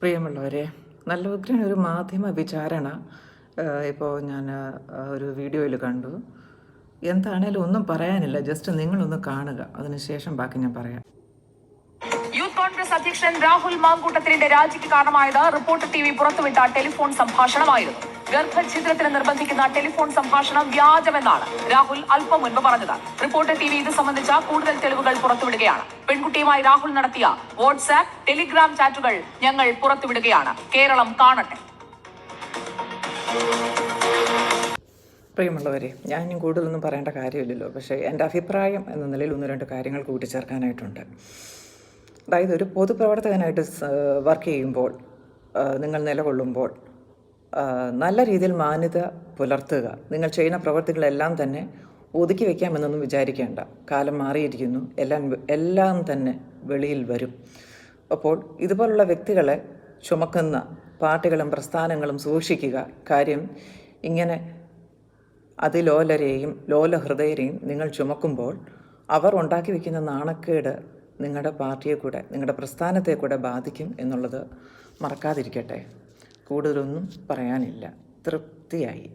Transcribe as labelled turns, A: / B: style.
A: പ്രിയമുള്ളവരെ, നല്ല ഉഗ്രൻ ഒരു മാധ്യമ വിചാരണ ഇപ്പോൾ ഞാൻ ഒരു വീഡിയോയിൽ കണ്ടു. എന്താണേലും ഒന്നും പറയാനില്ല, ജസ്റ്റ് നിങ്ങളൊന്ന് കാണുക, അതിനുശേഷം ബാക്കി ഞാൻ പറയാം.
B: യൂത്ത് കോൺഗ്രസ് അധ്യക്ഷൻ രാഹുൽ മാങ്കൂട്ടത്തിന്റെ രാജിക്ക് കാരണമായത് റിപ്പോർട്ടർ TV പുറത്തുവിട്ട ടെലിഫോൺ സംഭാഷണമായിരുന്നു. ഗർഭഛിദ്രത്തിന് നിർബന്ധിക്കുന്ന ടെലിഫോൺ സംഭാഷണം വ്യാജമെന്നാണ് രാഹുൽ അല്പം മുൻപ് പറഞ്ഞത്. റിപ്പോർട്ടർ TV ഇത് സംബന്ധിച്ച കൂടുതൽ തെളിവുകൾ പുറത്തുവിടുകയാണ്. പെൺകുട്ടിയുമായി രാഹുൽ നടത്തിയ വാട്സാപ്പ്, ടെലിഗ്രാം ചാറ്റുകൾ ഞങ്ങൾ പുറത്തുവിടുകയാണ്. കേരളം കാണട്ടെ.
A: പ്രിയമുള്ളവരെ, ഞാൻ ഇനി കൂടുതലൊന്നും പറയേണ്ട കാര്യമില്ലല്ലോ. പക്ഷേ എൻ്റെ അഭിപ്രായം എന്ന നിലയിൽ ഒന്ന് രണ്ട് കാര്യങ്ങൾ കൂട്ടിച്ചേർക്കാനായിട്ടുണ്ട്. അതായത്, ഒരു പൊതുപ്രവർത്തകനായിട്ട് വർക്ക് ചെയ്യുമ്പോൾ, നിങ്ങൾ നിലകൊള്ളുമ്പോൾ നല്ല രീതിയിൽ മാന്യത പുലർത്തുക. നിങ്ങൾ ചെയ്യുന്ന പ്രവൃത്തികളെല്ലാം തന്നെ ഒതുക്കി വയ്ക്കാമെന്നൊന്നും വിചാരിക്കേണ്ട. കാലം മാറിയിരിക്കുന്നു, എല്ലാം തന്നെ വെളിയിൽ വരും. അപ്പോൾ ഇതുപോലുള്ള വ്യക്തികളെ ചുമക്കുന്ന പാർട്ടികളും പ്രസ്ഥാനങ്ങളും സൂക്ഷിക്കുക. കാര്യം, ഇങ്ങനെ അതിലോലരെയും ലോലഹൃദയരെയും നിങ്ങൾ ചുമക്കുമ്പോൾ അവർ ഉണ്ടാക്കി വയ്ക്കുന്ന നാണക്കേട് നിങ്ങളുടെ പാർട്ടിയെ കൂടെ, നിങ്ങളുടെ പ്രസ്ഥാനത്തെ കൂടെ ബാധിക്കും എന്നുള്ളത് മറക്കാതിരിക്കട്ടെ. കൂടുതലൊന്നും പറയാനില്ല. തൃപ്തിയായി.